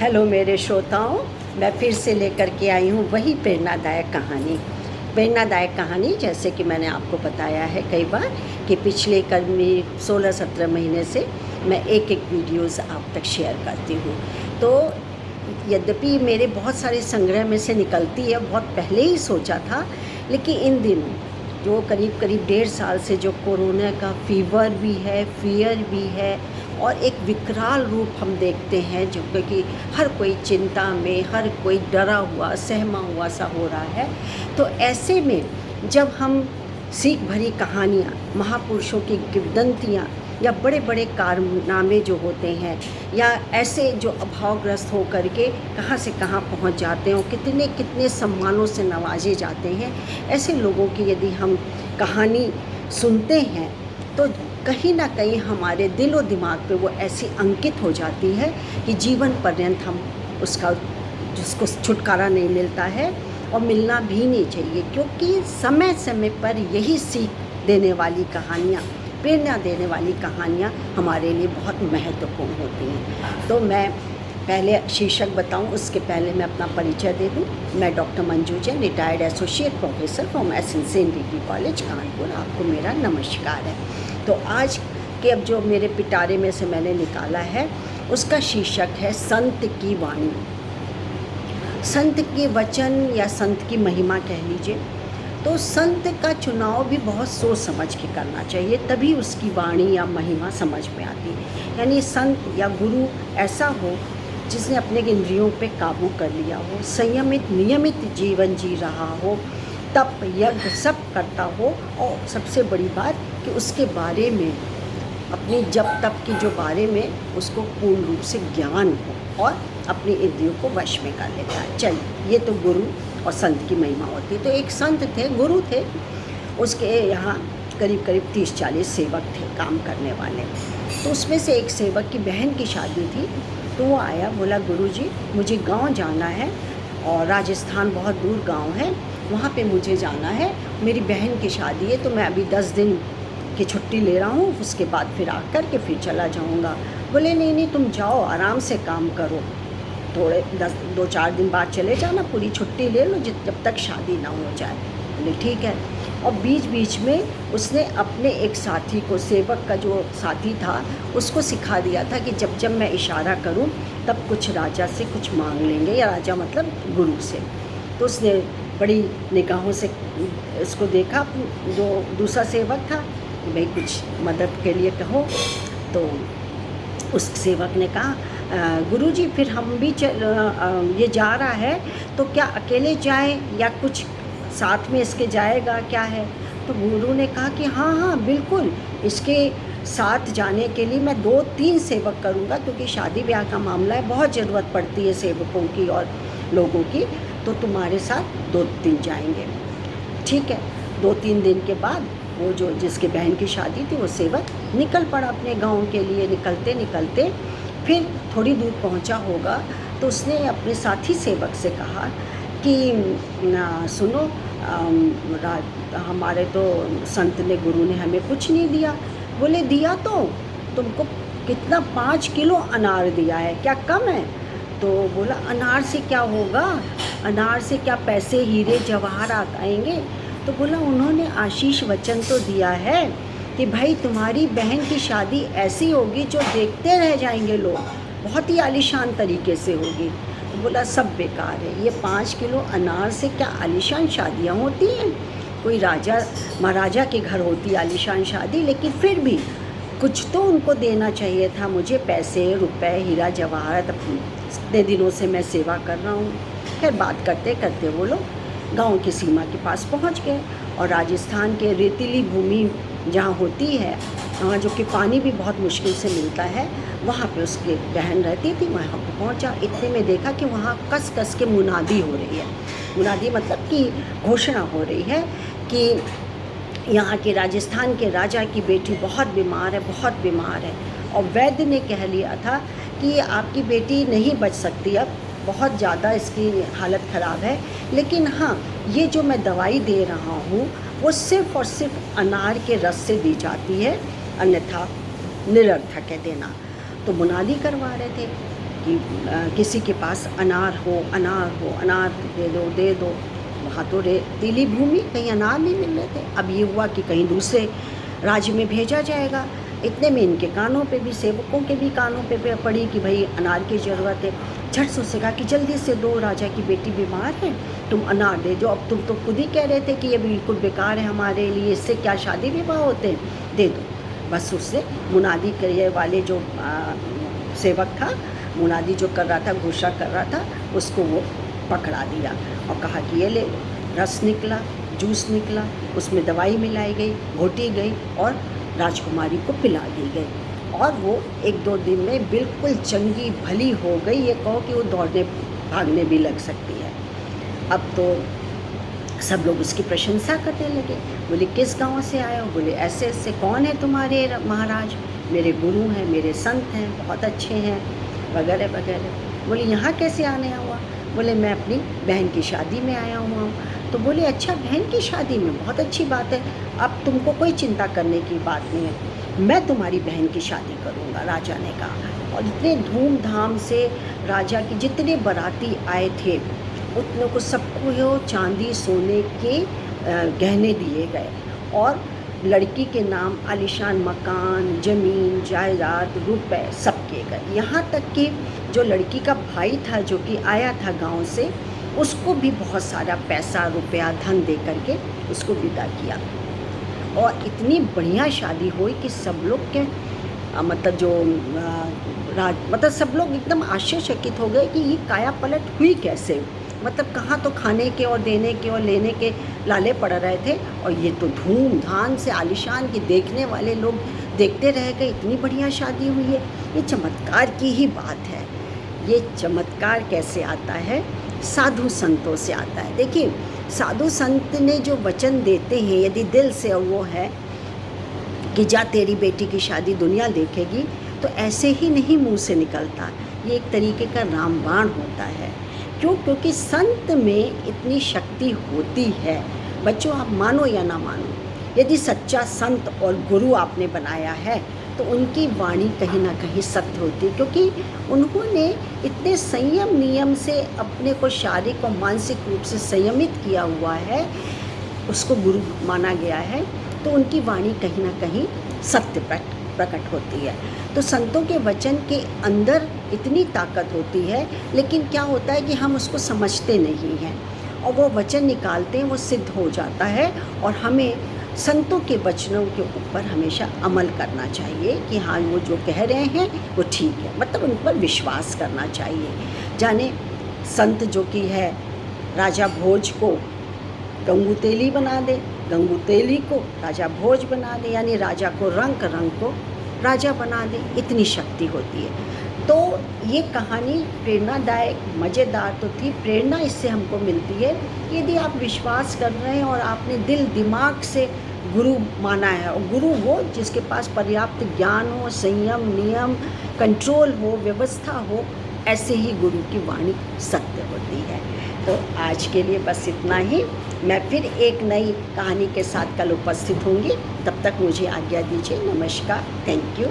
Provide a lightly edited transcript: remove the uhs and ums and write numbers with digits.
Hello मेरे श्रोताओं, मैं फिर से लेकर के आई हूँ वही प्रेरणादायक कहानी। जैसे कि मैंने आपको बताया है कई बार कि पिछले करीब 16-17 महीने से मैं एक एक वीडियोस आप तक शेयर करती हूँ। तो यद्यपि मेरे बहुत सारे संग्रह में से निकलती है, बहुत पहले ही सोचा था, लेकिन इन दिनों जो करीब 1.5 साल से जो कोरोना का फीवर भी है, फियर भी है और एक विकराल रूप हम देखते हैं, जो कि हर कोई चिंता में, हर कोई डरा हुआ, सहमा हुआ सा हो रहा है। तो ऐसे में जब हम सीख भरी कहानियाँ, महापुरुषों की किंवदंतियाँ या बड़े बड़े कारनामे जो होते हैं, या ऐसे जो अभावग्रस्त हो करके कहाँ से कहाँ पहुँच जाते हैं और कितने कितने सम्मानों से नवाजे जाते हैं, ऐसे लोगों की यदि हम कहानी सुनते हैं तो कहीं ना कहीं हमारे दिलो दिमाग पे वो ऐसी अंकित हो जाती है कि जीवन पर्यंत हम जिसको छुटकारा नहीं मिलता है और मिलना भी नहीं चाहिए, क्योंकि समय समय पर यही सीख देने वाली कहानियाँ, प्रेरणा देने वाली कहानियाँ हमारे लिए बहुत महत्वपूर्ण होती हैं। तो मैं पहले शीर्षक बताऊं, उसके पहले मैं अपना परिचय दे दूं। मैं doctor Manju Jain, retired associate professor from SN. Degree college Kanpur, आपको मेरा नमस्कार है। तो आज के अब जो मेरे पिटारे में से मैंने निकाला है उसका शीर्षक है संत की वाणी। संत के वचन या संत की महिमा कह लीजिए। तो संत का चुनाव भी बहुत सोच समझ के करना चाहिए, तभी उसकी वाणी या महिमा समझ में आती है। यानी संत या गुरु ऐसा हो जिसने अपने इंद्रियों पे काबू कर लिया हो, संयमित नियमित जीवन जी रहा हो, तप यज्ञ सब करता हो, और सबसे बड़ी बात कि उसके बारे में, अपनी जप तप की जो बारे में उसको पूर्ण रूप से ज्ञान हो और अपनी इंद्रियों को वश में कर लेता है। चलिए, ये तो गुरु और संत की महिमा होती है। तो एक संत थे, गुरु थे, उसके यहाँ करीब करीब 30-40 सेवक थे काम करने वाले। तो उसमें से एक सेवक की बहन की शादी थी। तो वो आया, बोला गुरुजी मुझे गांव जाना है और राजस्थान बहुत दूर गांव है, वहाँ पे मुझे जाना है, मेरी बहन की शादी है, तो मैं अभी 10 दिन की छुट्टी ले रहा हूँ, उसके बाद फिर आकर के फिर चला जाऊँगा। बोले नहीं तुम जाओ, आराम से काम करो, थोड़े 2-4 दिन बाद चले जाना, पूरी छुट्टी ले लो जब तक शादी ना हो जाए। बोले ठीक है। और बीच बीच में उसने अपने एक साथी को, सेवक का जो साथी था, उसको सिखा दिया था कि जब जब मैं इशारा करूं तब कुछ राजा से कुछ मांग लेंगे, या राजा मतलब गुरु से। तो उसने बड़ी निगाहों से इसको देखा, जो दूसरा सेवक था, भाई कुछ मदद के लिए कहो। तो उस सेवक ने कहा गुरुजी फिर हम भी ये जा रहा है तो क्या अकेले जाए या कुछ साथ में इसके जाएगा, क्या है? तो गुरु ने कहा कि हाँ बिल्कुल, इसके साथ जाने के लिए मैं 2-3 सेवक करूँगा, क्योंकि शादी ब्याह का मामला है, बहुत ज़रूरत पड़ती है सेवकों की और लोगों की, तो तुम्हारे साथ 2-3 जाएंगे। ठीक है। 2-3 दिन के बाद वो जो जिसके बहन की शादी थी, वो सेवक निकल पड़ा अपने गाँव के लिए। निकलते निकलते फिर थोड़ी दूर पहुँचा होगा तो उसने अपने साथी सेवक से कहा कि सुनो, हमारे तो संत ने, गुरु ने हमें कुछ नहीं दिया। बोले दिया तो तुमको कितना, 5 किलो अनार दिया है, क्या कम है? तो बोला अनार से क्या होगा, अनार से क्या पैसे हीरे जवाहरात आएंगे? तो बोला उन्होंने आशीष वचन तो दिया है कि भाई तुम्हारी बहन की शादी ऐसी होगी जो देखते रह जाएंगे लोग, बहुत ही आलीशान तरीके से होगी। तो बोला सब बेकार है, ये 5 किलो अनार से क्या आलीशान शादियाँ होती हैं? कोई राजा महाराजा के घर होती आलीशान शादी, लेकिन फिर भी कुछ तो उनको देना चाहिए था मुझे, पैसे रुपए हीरा जवाहरात, इतने दिनों से मैं सेवा कर रहा हूँ। फिर बात करते करते वो लोग गाँव की सीमा के पास पहुँच गए, और राजस्थान के रेतीली भूमि जहाँ होती है, वहाँ जो कि पानी भी बहुत मुश्किल से मिलता है, वहाँ पे उसकी बहन रहती थी। वहाँ पे पहुँचा, इतने में देखा कि वहाँ कस कस के मुनादी हो रही है। मुनादी मतलब कि घोषणा हो रही है कि यहाँ के राजस्थान के राजा की बेटी बहुत बीमार है, बहुत बीमार है, और वैद्य ने कह लिया था कि आपकी बेटी नहीं बच सकती, अब बहुत ज़्यादा इसकी हालत ख़राब है, लेकिन हाँ ये जो मैं दवाई दे रहा हूँ वो सिर्फ़ और सिर्फ अनार के रस से दी जाती है, अन्यथा निरर्थक है देना। तो मुनादी करवा रहे थे। कि किसी के पास अनार हो, अनार दे दो। वहाँ तो रेतीली भूमि, कहीं अनार नहीं मिल रहे थे। अब ये हुआ कि कहीं दूसरे राज्य में भेजा जाएगा। इतने में इनके कानों पे भी, सेवकों के भी कानों पे पड़ी कि भाई अनार की ज़रूरत है। झट से उससे कहा कि जल्दी से दो, राजा की बेटी बीमार है, तुम अनार दे दो। अब तुम तो खुद ही कह रहे थे कि ये बिल्कुल बेकार है हमारे लिए, इससे क्या शादी विवाह होते हैं, दे दो। बस उससे मुनादी करने वाले जो सेवक था, मुनादी जो कर रहा था, घोषणा कर रहा था, उसको वो पकड़ा दिया और कहा कि ये ले लो। रस निकला, जूस निकला, उसमें दवाई मिलाई गई, घोटी गई और राजकुमारी को पिला दी गई और वो 1-2 दिन में बिल्कुल चंगी भली हो गई। ये कहो कि वो दौड़ने भागने भी लग सकती है। अब तो सब लोग उसकी प्रशंसा करने लगे। बोले किस गांव से आए हो? बोले ऐसे ऐसे। कौन है तुम्हारे महाराज? मेरे गुरु हैं, मेरे संत हैं, बहुत अच्छे हैं, वगैरह वगैरह। बोले यहाँ कैसे आने हुआ? बोले मैं अपनी बहन की शादी में आया हुआ हूँ। तो बोले अच्छा, बहन की शादी में, बहुत अच्छी बात है, अब तुमको कोई चिंता करने की बात नहीं है, मैं तुम्हारी बहन की शादी करूँगा, राजा ने कहा। और इतने धूमधाम से राजा की जितने बाराती आए थे उतनों को सबको चांदी सोने के गहने दिए गए और लड़की के नाम आलीशान मकान, ज़मीन, जायदाद, रुपए सब किए गए। यहाँ तक कि जो लड़की का भाई था जो कि आया था गांव से, उसको भी बहुत सारा पैसा रुपया धन दे करके उसको विदा किया। और इतनी बढ़िया शादी हुई कि सब लोग के मतलब जो मतलब सब लोग एकदम आश्चर्यचकित हो गए कि ये काया पलट हुई कैसे। मतलब कहाँ तो खाने के और देने के और लेने के लाले पड़ रहे थे और ये तो धूमधाम से आलीशान की देखने वाले लोग देखते रह गए। इतनी बढ़िया शादी हुई है। ये चमत्कार की ही बात है। ये चमत्कार कैसे आता है? साधु संतों से आता है। देखिए, साधु संत ने जो वचन देते हैं, यदि दिल से और वो है कि जा तेरी बेटी की शादी दुनिया देखेगी, तो ऐसे ही नहीं मुंह से निकलता। ये एक तरीके का रामबाण होता है। क्यों? क्योंकि संत में इतनी शक्ति होती है। बच्चों, आप मानो या ना मानो, यदि सच्चा संत और गुरु आपने बनाया है तो उनकी वाणी कहीं ना कहीं सत्य होती है, क्योंकि उन्होंने इतने संयम नियम से अपने को शारीरिक और मानसिक रूप से संयमित किया हुआ है, उसको गुरु माना गया है, तो उनकी वाणी कहीं ना कहीं सत्य प्रकट होती है। तो संतों के वचन के अंदर इतनी ताकत होती है, लेकिन क्या होता है कि हम उसको समझते नहीं हैं और वो वचन निकालते हैं, वो सिद्ध हो जाता है। और हमें संतों के वचनों के ऊपर हमेशा अमल करना चाहिए कि हाँ, वो जो कह रहे हैं वो ठीक है, मतलब उन पर विश्वास करना चाहिए। जाने संत जो कि है राजा भोज को गंगू तेली बना दे, गंगू तेली को राजा भोज बना दे, यानी राजा को रंग को राजा बना दे, इतनी शक्ति होती है। तो ये कहानी प्रेरणादायक, मज़ेदार तो थी। प्रेरणा इससे हमको मिलती है कि यदि आप विश्वास कर रहे हैं और आपने दिल दिमाग से गुरु माना है, और गुरु वो जिसके पास पर्याप्त ज्ञान हो, संयम, नियम, कंट्रोल हो, व्यवस्था हो, ऐसे ही गुरु की वाणी सत्य होती है। तो आज के लिए बस इतना ही। मैं फिर एक नई कहानी के साथ कल उपस्थित होंगी। तब तक मुझे आज्ञा दीजिए। नमस्कार, थैंक यू।